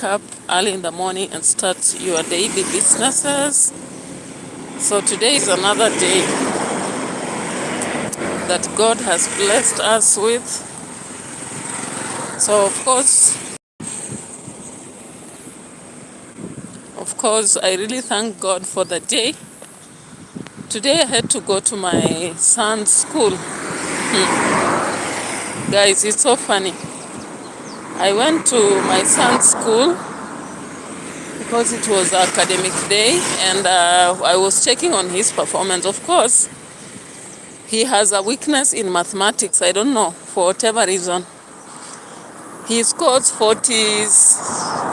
wake up early in the morning and start your daily businesses. So today is another day that God has blessed us with. So of course, I really thank God for the day. Today I had to go to my son's school. Guys, it's so funny. I went to my son's school because it was academic day, and I was checking on his performance. Of course, he has a weakness in mathematics. I don't know, for whatever reason. He scores 40s,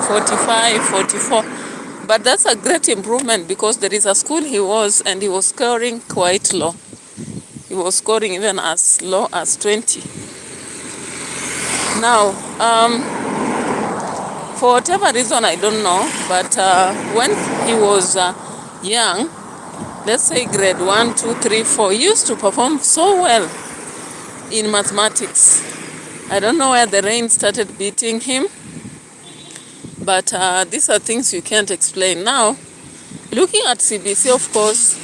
45, 44. But that's a great improvement because there is a school he was, and he was scoring quite low. He was scoring even as low as 20. Now, for whatever reason, I don't know, but when he was young, let's say grade 1, 2, 3, 4, he used to perform so well in mathematics. I don't know where the rain started beating him, but these are things you can't explain. Now, looking at CBC, of course,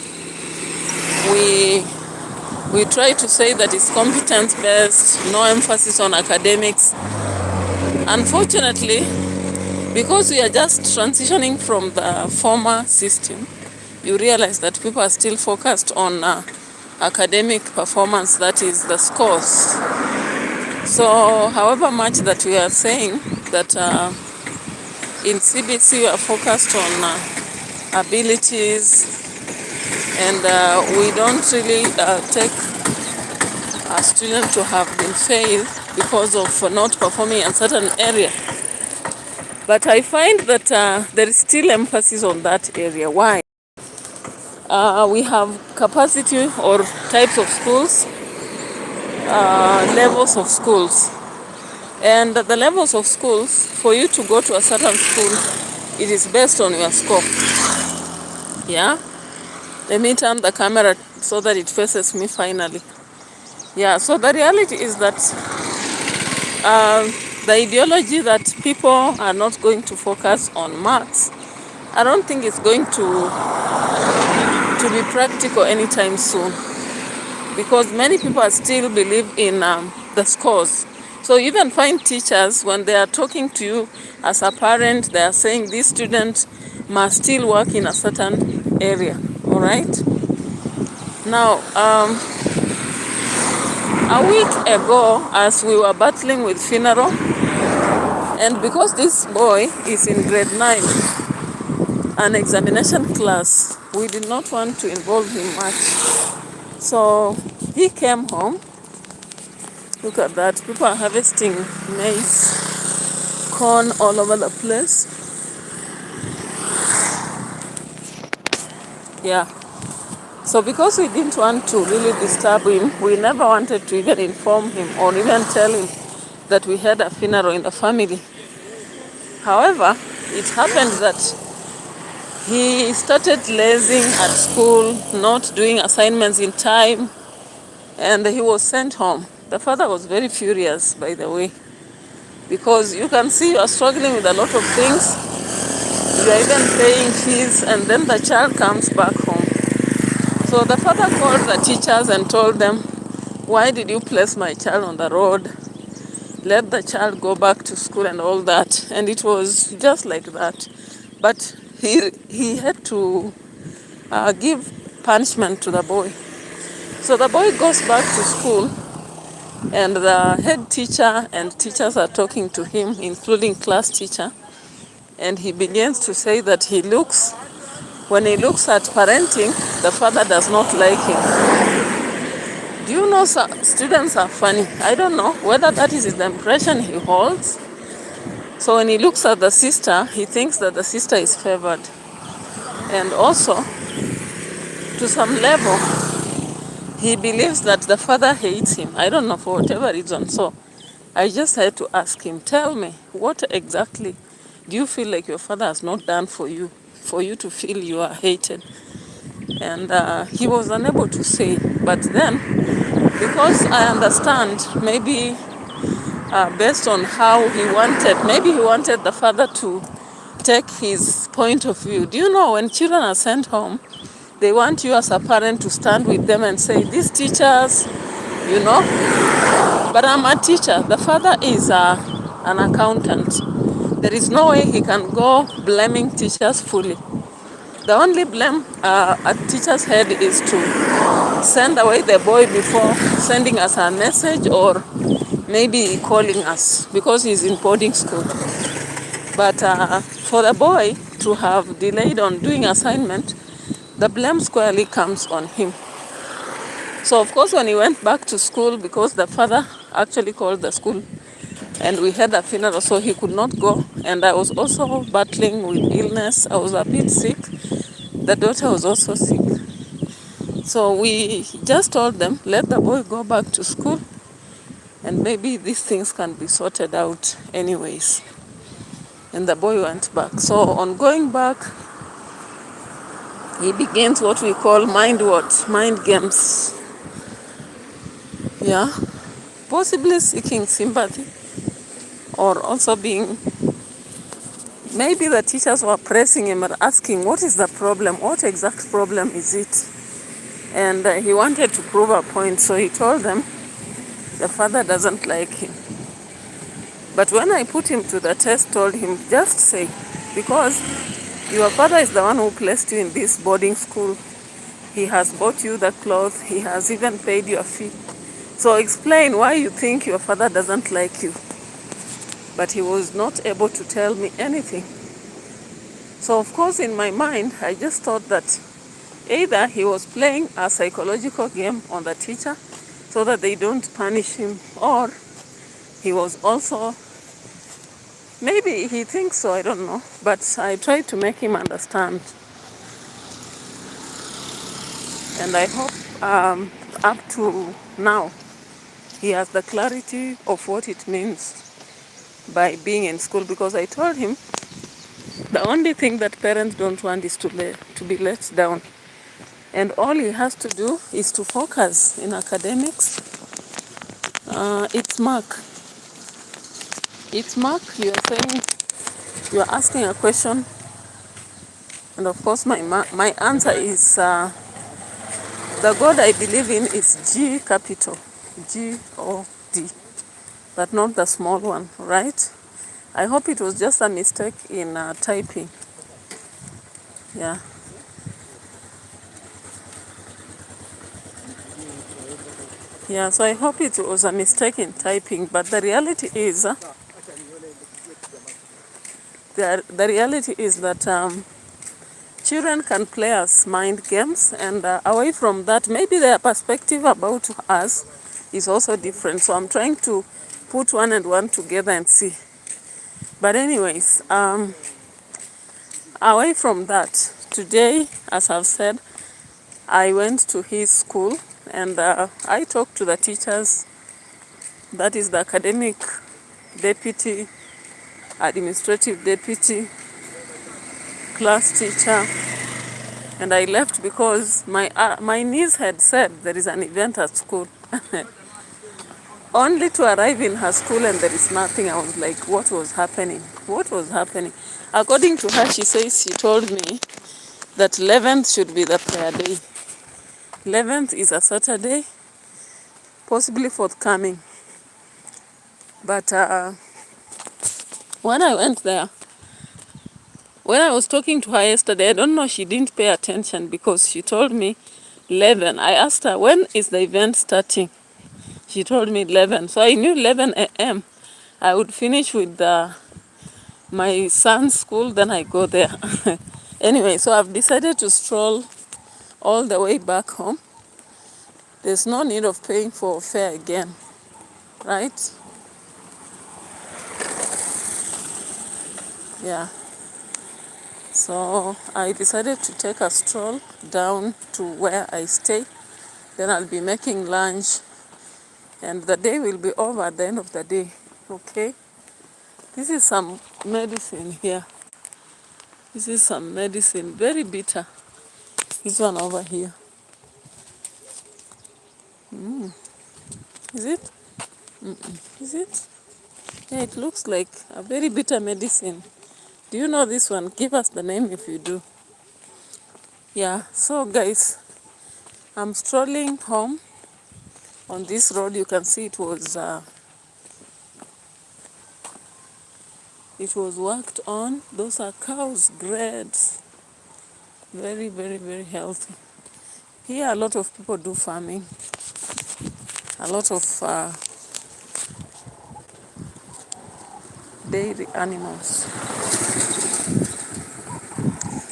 we try to say that it's competence-based, no emphasis on academics. Unfortunately, because we are just transitioning from the former system, you realize that people are still focused on academic performance, that is the scores. So however much that we are saying that in CBC we are focused on abilities, and we don't really take a student to have been failed because of not performing in a certain area. But I find that there is still emphasis on that area. Why? We have capacity or types of schools, levels of schools. And the levels of schools, for you to go to a certain school, it is based on your score. Yeah? Let me turn the camera so that it faces me finally. Yeah, so the reality is that the ideology that people are not going to focus on maths, I don't think it's going to be practical anytime soon, because many people still believe in the scores. So you even find teachers, when they are talking to you as a parent, they are saying this student must still work in a certain area. All right? Now, a week ago, as we were battling with funeral, and because this boy is in grade 9, an examination class, we did not want to involve him much. So he came home. Look at that. People are harvesting maize, corn all over the place. Yeah. So because we didn't want to really disturb him, we never wanted to even inform him or even tell him that we had a funeral in the family. However, it happened that he started lazing at school, not doing assignments in time, and he was sent home. The father was very furious, by the way, because you can see you are struggling with a lot of things. You are even paying fees, and then the child comes back home. So the father called the teachers and told them, why did you place my child on the road? Let the child go back to school and all that. And it was just like that. But he had to give punishment to the boy. So the boy goes back to school, and the head teacher and teachers are talking to him, including class teacher. And he begins to say that when he looks at parenting, the father does not like him. Do you know students are funny? I don't know whether that is the impression he holds. So when he looks at the sister, he thinks that the sister is favored. And also, to some level, he believes that the father hates him. I don't know, for whatever reason. So I just had to ask him, tell me, what exactly do you feel like your father has not done for you to feel you are hated? And he was unable to say. But then, because I understand, maybe based on how he wanted. Maybe he wanted the father to take his point of view. Do you know when children are sent home, they want you as a parent to stand with them and say, these teachers, you know, but I'm a teacher. The father is an accountant. There is no way he can go blaming teachers fully. The only blame a teacher's head is to send away the boy before sending us a message or maybe calling us because he's in boarding school. But for the boy to have delayed on doing assignment, the blame squarely comes on him. So of course when he went back to school, because the father actually called the school and we had a funeral, so he could not go. And I was also battling with illness. I was a bit sick. The daughter was also sick. So we just told them, let the boy go back to school and maybe these things can be sorted out anyways. And the boy went back. So on going back, he begins what we call mind games. Yeah. Possibly seeking sympathy or also being, maybe the teachers were pressing him and asking, what is the problem? What exact problem is it? And he wanted to prove a point, so he told them the father doesn't like him. But when I put him to the test, told him, just say, because your father is the one who placed you in this boarding school. He has bought you the clothes. He has even paid your fee. So explain why you think your father doesn't like you. But he was not able to tell me anything. So of course in my mind, I just thought that either he was playing a psychological game on the teacher so that they don't punish him, or he was also, maybe he thinks so, I don't know. But I tried to make him understand. And I hope up to now, he has the clarity of what it means by being in school, because I told him the only thing that parents don't want is to be let down. And all he has to do is to focus in academics. It's mark. It's mark. You're asking a question. And of course my answer is, the God I believe in is G capital. G-O-D. But not the small one, right? I hope it was just a mistake in typing. Yeah. Yeah, so I hope it was a mistake in typing, but the reality is, the reality is that children can play us mind games, and away from that, maybe their perspective about us is also different. So I'm trying to put one and one together and see. But anyways, away from that, today, as I've said, I went to his school and I talked to the teachers, that is the academic deputy, administrative deputy, class teacher, and I left because my niece had said there is an event at school. Only to arrive in her school and there is nothing. I was like, what was happening? What was happening? According to her, she told me that 11th should be the prayer day. 11th is a Saturday, possibly forthcoming. But when I went there, when I was talking to her yesterday, I don't know, she didn't pay attention because she told me 11. I asked her, when is the event starting? She told me 11. So I knew 11 a.m. I would finish with my son's school, then I go there. Anyway, so I've decided to stroll all the way back home. There's no need of paying for fare again, right? Yeah. So I decided to take a stroll down to where I stay. Then I'll be making lunch and the day will be over at the end of the day. Okay? This is some medicine here. This is some medicine, very bitter. This one over here. Is it? Is it? Yeah, it looks like a very bitter medicine. Do you know this one? Give us the name if you do. Yeah, so guys, I'm strolling home on this road. You can see it was worked on. Those are cows, great, very, very, very healthy. Here a lot of people do farming, a lot of dairy animals.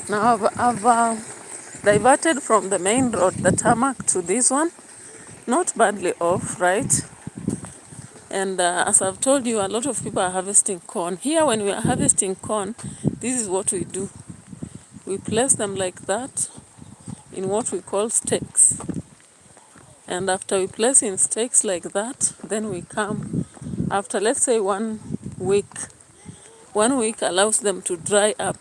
Now I've diverted from the main road, the tarmac, to this one. Not badly off, right? And as I've told you, a lot of people are harvesting corn. Here when we are harvesting corn, this is what we do. We place them like that in what we call stakes. And after we place in stakes like that, then we come after, let's say, 1 week. 1 week allows them to dry up.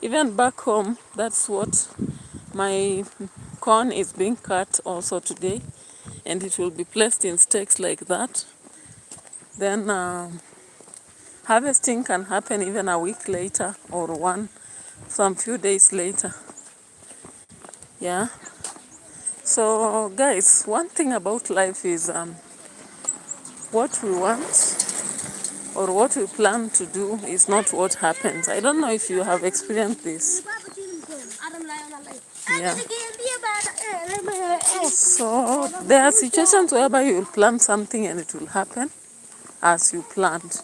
Even back home, that's what my corn is being cut also today, and it will be placed in stakes like that. Then harvesting can happen even a week later or some few days later. Yeah. So guys, one thing about life is what we want or what we plan to do is not what happens. I don't know if you have experienced this. Yeah. So there are situations whereby you will plan something and it will happen as you planned.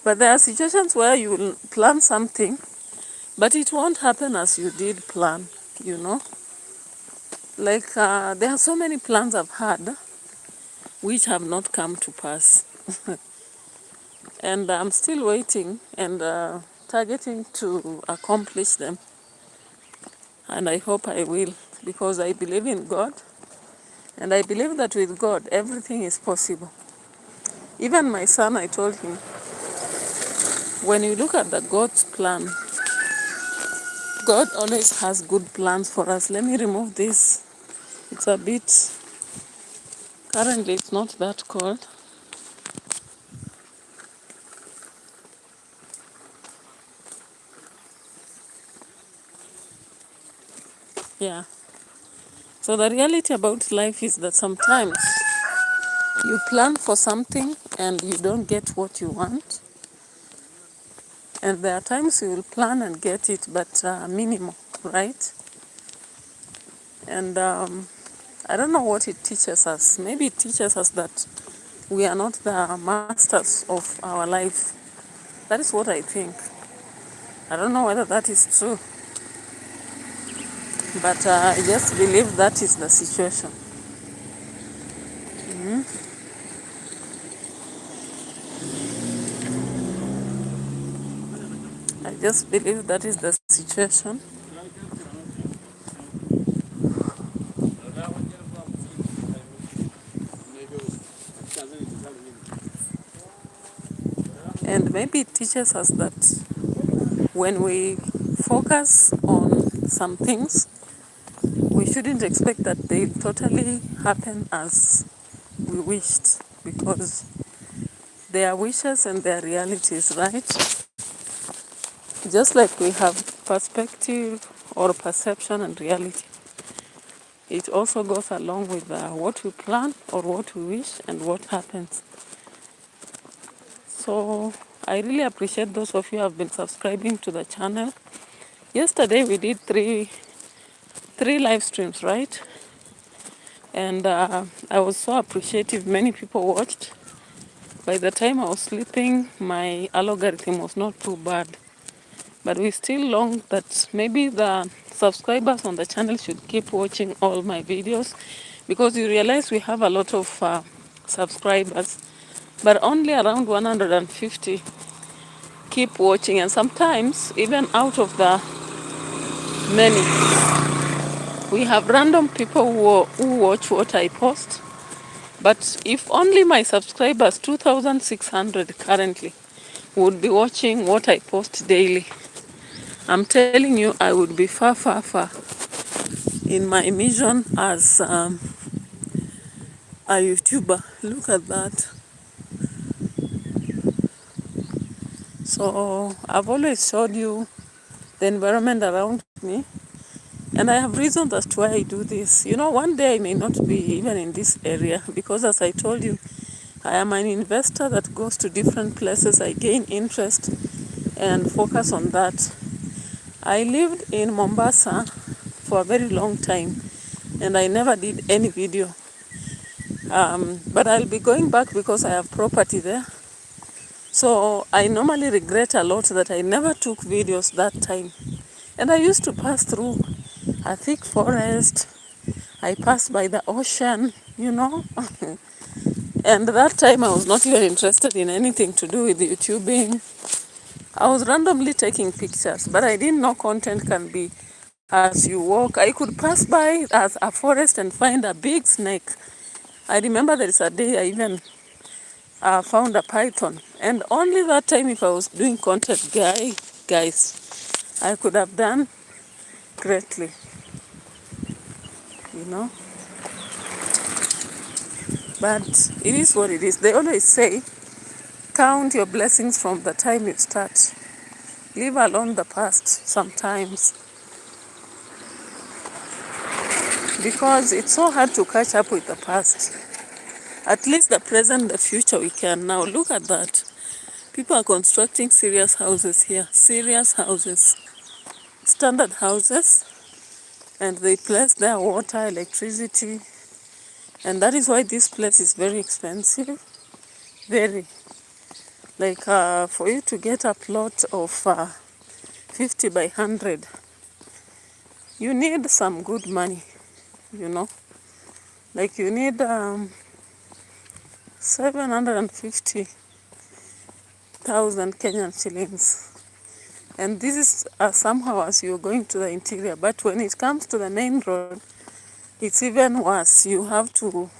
But there are situations where you will plan something, but it won't happen as you did plan, you know. Like there are so many plans I've had which have not come to pass. And I'm still waiting and targeting to accomplish them. And I hope I will, because I believe in God. And I believe that with God, everything is possible. Even my son, I told him, when you look at the God's plan, God always has good plans for us. Let me remove this. It's a bit, currently it's not that cold. Yeah. So the reality about life is that sometimes you plan for something and you don't get what you want. And there are times you will plan and get it, but minimal, right? And I don't know what it teaches us. Maybe it teaches us that we are not the masters of our life. That is what I think. I don't know whether that is true, but I just believe that is the situation. I just believe that is the situation. And maybe it teaches us that when we focus on some things, we shouldn't expect that they totally happen as we wished, because they are wishes and they are realities, right? Just like we have perspective or perception and reality, it also goes along with what we plan or what we wish and what happens. So I really appreciate those of you who have been subscribing to the channel. Yesterday we did three live streams, right? And I was so appreciative. Many people watched. By the time I was sleeping, my algorithm was not too bad. But we still long that maybe the subscribers on the channel should keep watching all my videos, because you realize we have a lot of subscribers, but only around 150 keep watching. And sometimes, even out of the many, we have random people who watch what I post. But if only my subscribers, 2,600 currently, would be watching what I post daily, I'm telling you, I would be far, far, far in my mission as a YouTuber. Look at that. So I've always showed you the environment around me, and I have reasons as to why I do this. One day I may not be even in this area because, as I told you, I am an investor that goes to different places. I gain interest and focus on that. I lived in Mombasa for a very long time and I never did any video. But I'll be going back because I have property there. So I normally regret a lot that I never took videos that time. And I used to pass through a thick forest. I passed by the ocean, And that time I was not even interested in anything to do with YouTubing. I was randomly taking pictures, but I didn't know content can be as you walk. I could pass by as a forest and find a big snake. I remember there is a day I even found a python. And only that time, if I was doing content, guys, I could have done greatly, But it is what it is. They always say, count your blessings from the time you start. Leave alone the past sometimes. Because it's so hard to catch up with the past. At least the present, the future we can now. Look at that. People are constructing serious houses here. Serious houses. Standard houses. And they place their water, electricity. And that is why this place is very expensive. Very. Like for you to get a plot of 50 by 100, you need some good money, Like you need 750,000 Kenyan shillings. And this is somehow as you're going to the interior. But when it comes to the main road, it's even worse. You have to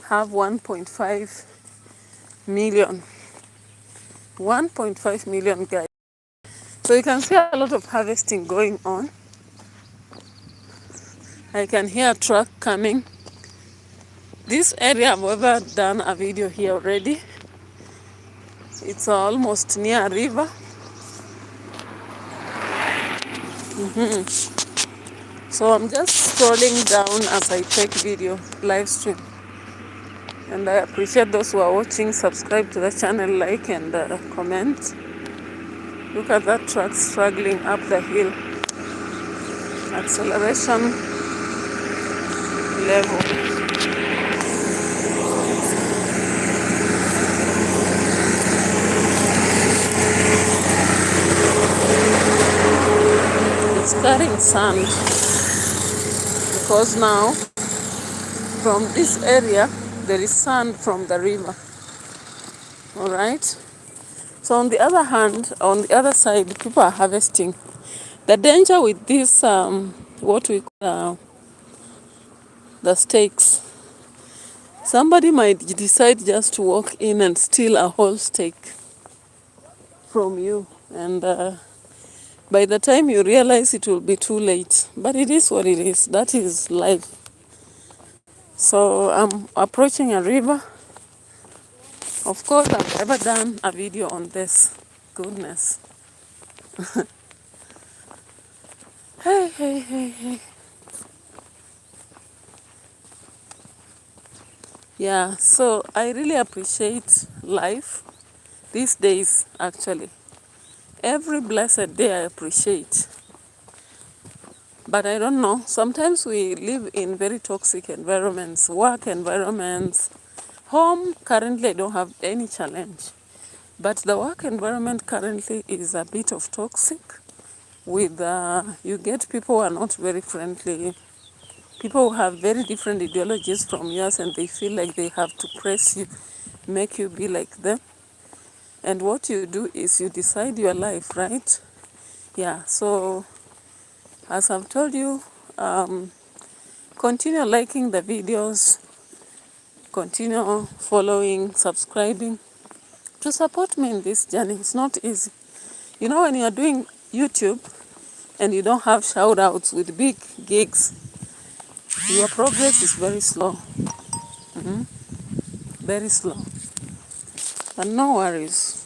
have 1.5 million. 1.5 million, guys. So you can see a lot of harvesting going on. I can hear a truck coming. This area, I've ever done a video here already. It's almost near a river. So I'm just scrolling down as I take video, live stream. And I appreciate those who are watching. Subscribe to the channel, like and comment. Look at that truck struggling up the hill. Acceleration level. It's carrying sand because now from this area there is sand from the river. All right. So on the other hand, on the other side, people are harvesting. The danger with this, what we call the stakes, somebody might decide just to walk in and steal a whole stake from you. And by the time you realize, it will be too late. But it is what it is. That is life. So I'm approaching a river. Of course, I've never done a video on this. Goodness. Hey. Yeah, so I really appreciate life these days, actually. Every blessed day I appreciate. But I don't know, sometimes we live in very toxic environments, work environments. Home, currently I don't have any challenge. But the work environment currently is a bit of toxic. With you get people who are not very friendly. People who have very different ideologies from yours and they feel like they have to press you, make you be like them. And what you do is you decide your life, right? Yeah, so as I've told you, continue liking the videos, continue following, subscribing to support me in this journey. It's not easy. When you are doing YouTube and you don't have shout outs with big gigs, your progress is very slow. Very slow. But no worries.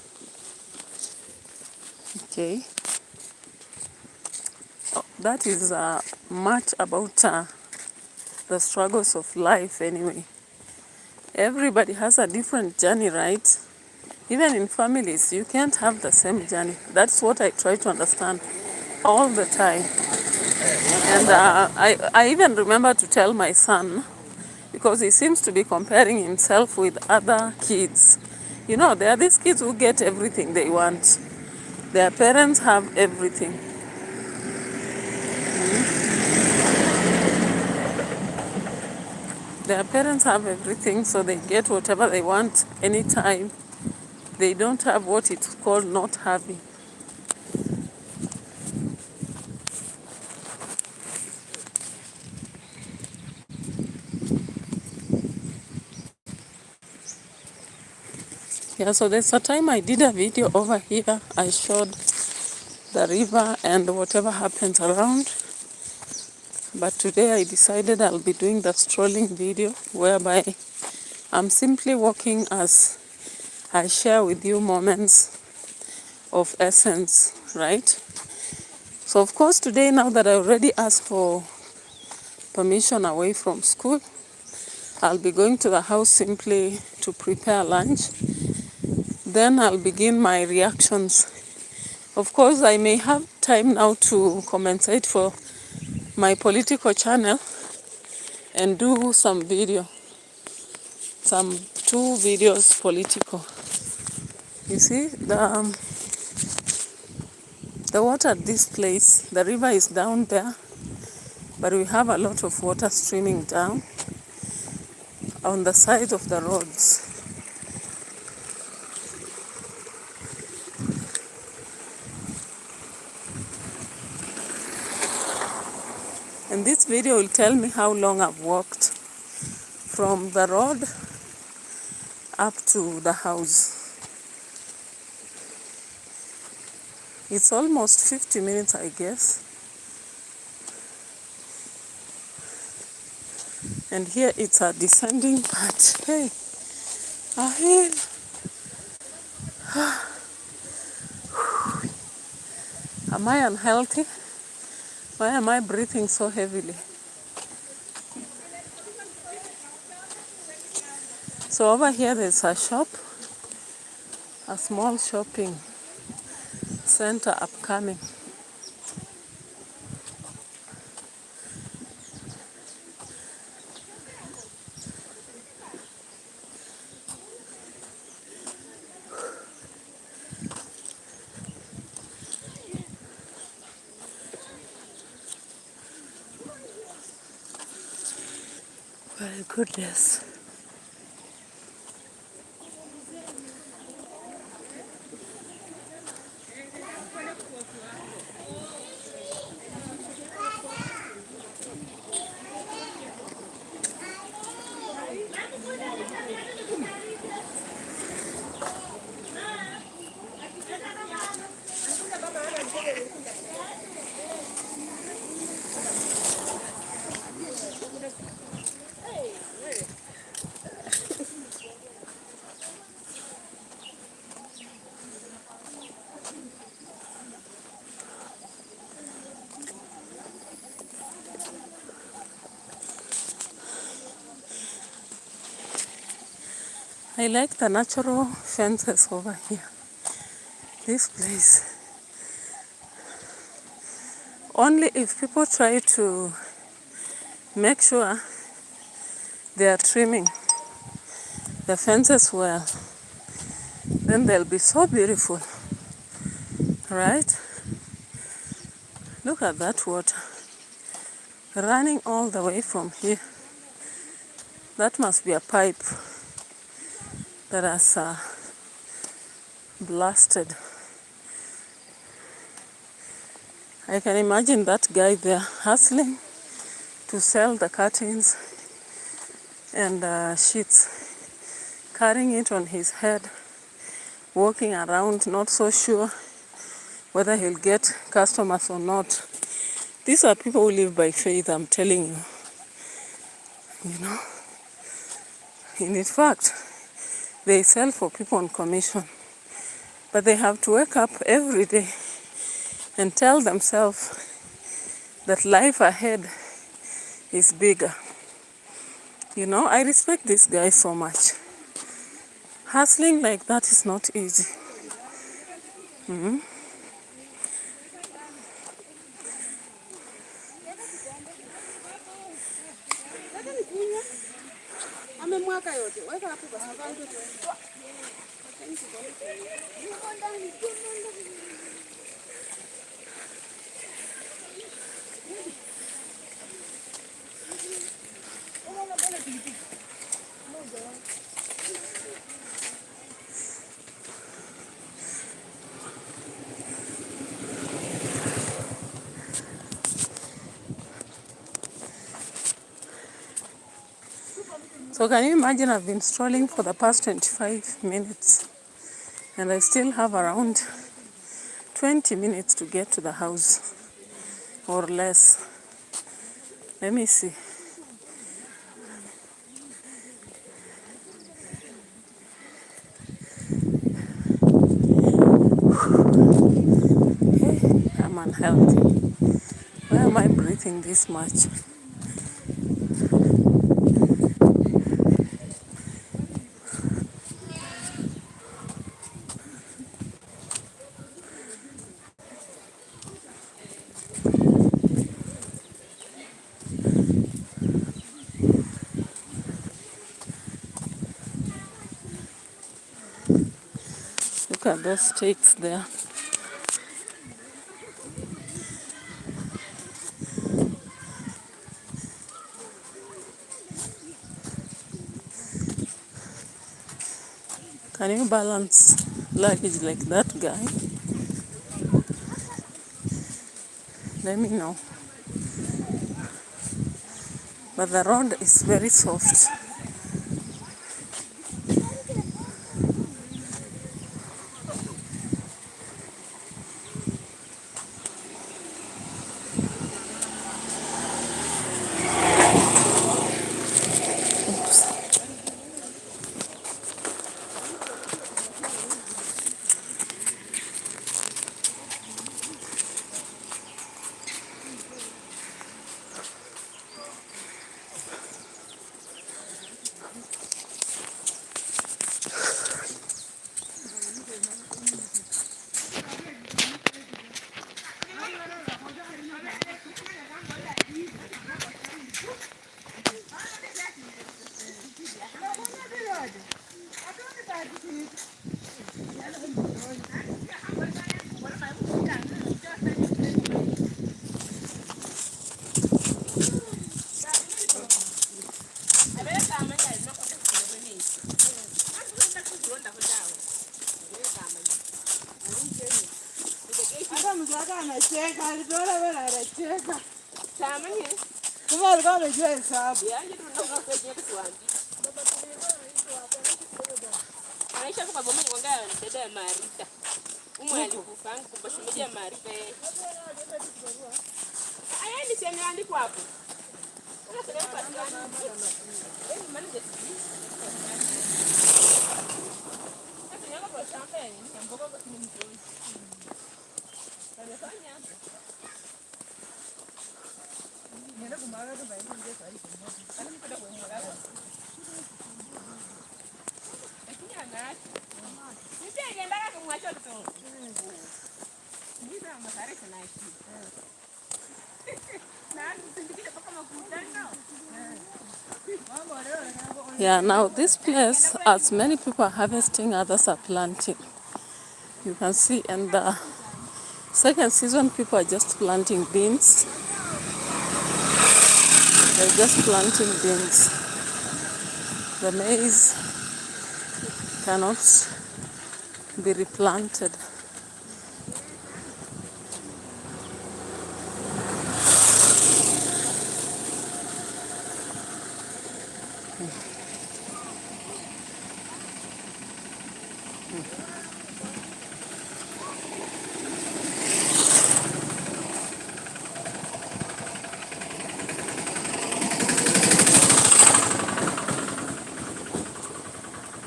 Okay. That is much about the struggles of life anyway. Everybody has a different journey, right? Even in families, you can't have the same journey. That's what I try to understand all the time. And I even remember to tell my son, because he seems to be comparing himself with other kids. You know, there are these kids who get everything they want. Their parents have everything. Their parents have everything, so they get whatever they want anytime. They don't have what it's called not having. Yeah, so there's a time I did a video over here. I showed the river and whatever happens around. But today I decided I'll be doing the strolling video, whereby I'm simply walking as I share with you moments of essence, right? So of course today, now that I already asked for permission away from school, I'll be going to the house simply to prepare lunch. Then I'll begin my reactions. Of course, I may have time now to compensate for my political channel and do some video, some 2 videos political. You see, the water at this place, the river is down there, but we have a lot of water streaming down on the side of the roads. And this video will tell me how long I've walked from the road up to the house. It's almost 50 minutes, I guess. And here it's a descending part. Hey, a hill. Am I unhealthy? Why am I breathing so heavily? So over here there's a shop, a small shopping center upcoming. My goodness. I like the natural fences over here. This place. Only if people try to make sure they are trimming the fences well, then they'll be so beautiful, right? Look at that water running all the way from here. That must be a pipe that has blasted. I can imagine that guy there hustling to sell the curtains and sheets, carrying it on his head, walking around, not so sure whether he'll get customers or not. These are people who live by faith, I'm telling you. You know? And in fact, they sell for people on commission. But they have to wake up every day and tell themselves that life ahead is bigger. You know, I respect this guy so much. Hustling like that is not easy. So can you imagine, I've been strolling for the past 25 minutes and I still have around 20 minutes to get to the house or less. Let me see. I'm unhealthy. Why am I breathing this much? Look at those stakes there. Can you balance luggage like that guy? Let me know. But the road is very soft. Yeah, now this place, as many people are harvesting, others are planting. You can see, and the second season, people are just planting beans. They're just planting beans. The maize cannot be replanted.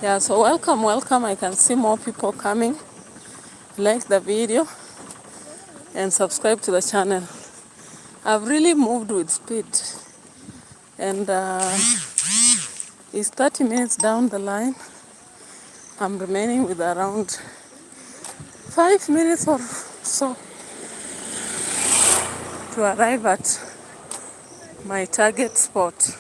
Yeah, so welcome. I can see more people coming. Like the video and subscribe to the channel. I've really moved with speed, and it's 30 minutes down the line. I'm remaining with around 5 minutes or so to arrive at my target spot.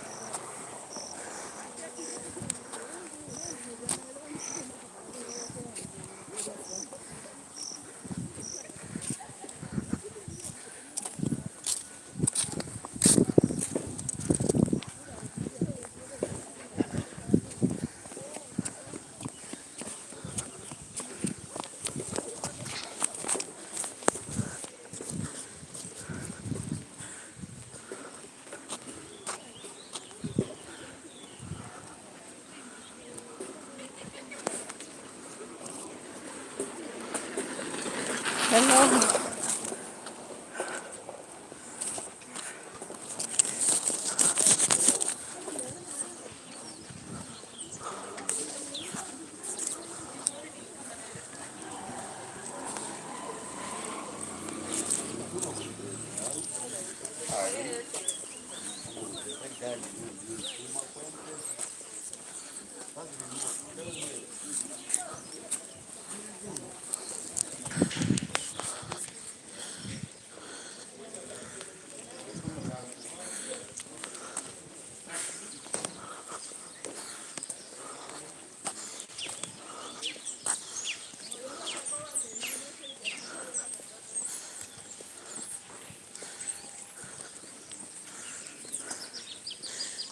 Hello.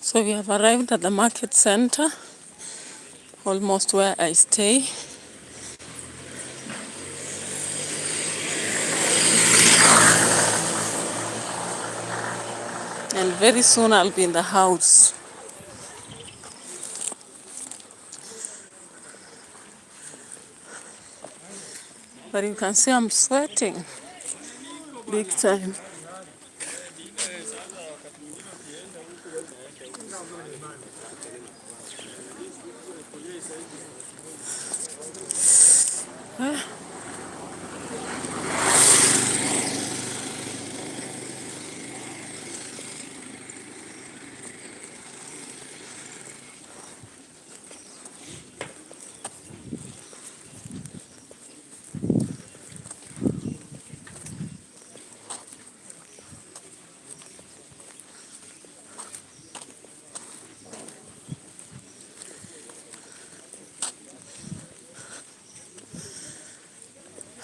So we have arrived at the market center, almost where I stay. And very soon I'll be in the house. But you can see I'm sweating big time.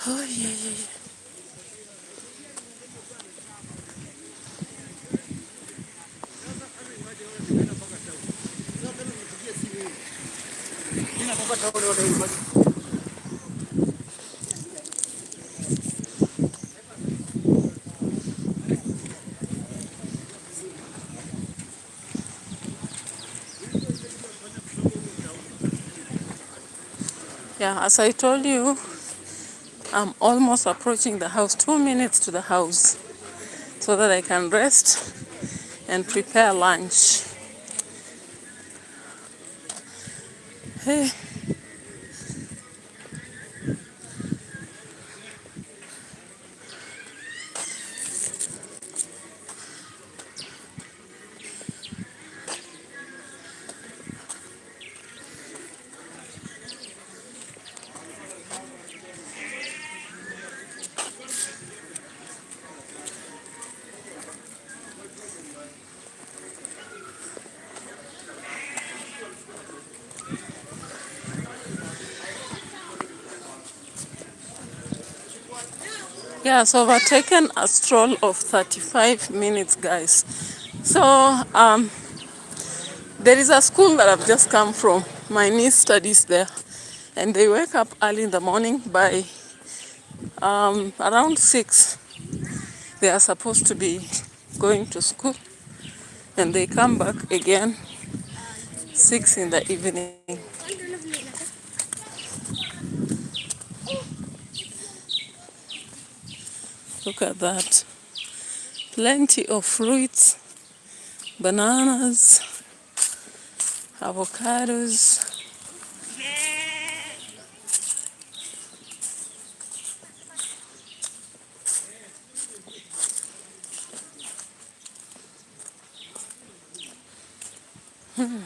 Oh, yeah, yeah, yeah. Yeah, as I told you, I'm almost approaching the house, 2 minutes to the house, so that I can rest and prepare lunch. Hey. Yeah, so we've taken a stroll of 35 minutes, guys. So there is a school that I've just come from. My niece studies there, and they wake up early in the morning by around 6. They are supposed to be going to school, and they come back again 6 in the evening. Look at that. Plenty of fruits, bananas, avocados. There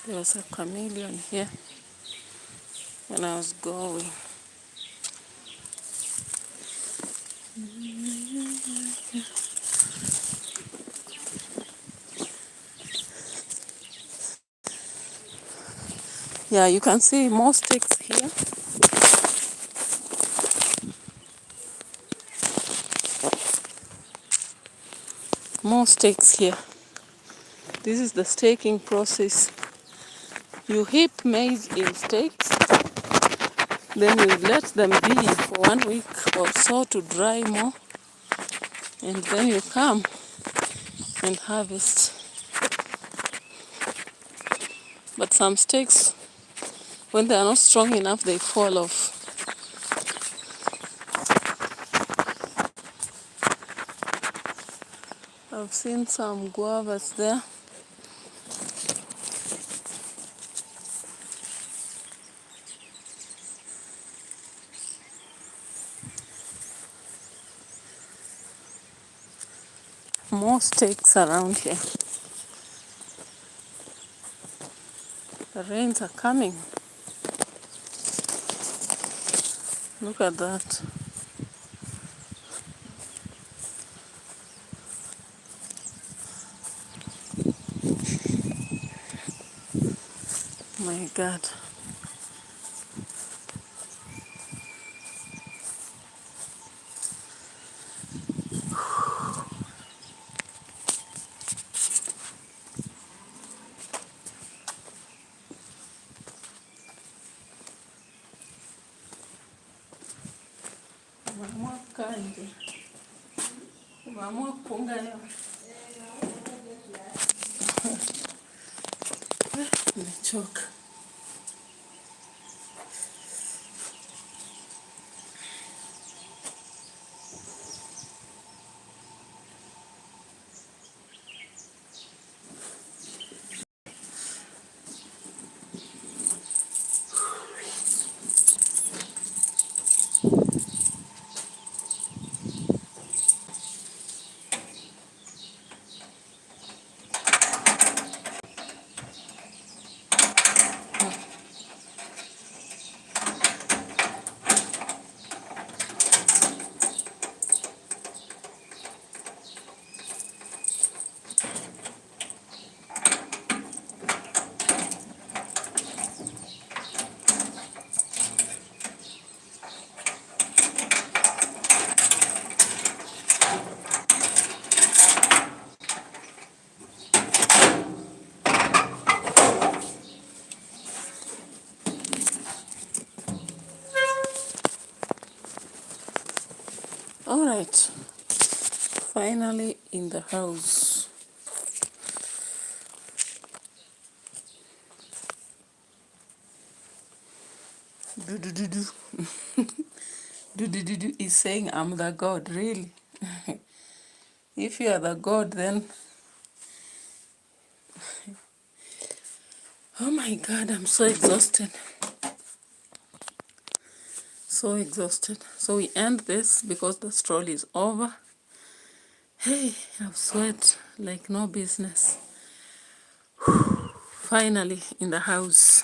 was a chameleon here when I was going. Yeah, you can see more sticks here. More stakes here. This is the staking process. You heap maize in stakes, then you let them be for 1 week or so to dry more, and then you come and harvest. But some stakes, when they are not strong enough, they fall off. I've seen some guavas there. More stakes around here. The rains are coming. Look at that. My God. Umeamua kukaa nje. Umeamua kupunga hewa. Nimechoka. All right. Finally in the house. Do do do do. Do do do do is saying I'm the God, really? If you are the God, then oh my God, I'm so exhausted. So exhausted. So we end this because the stroll is over. Hey, I've sweat like no business. Finally in the house.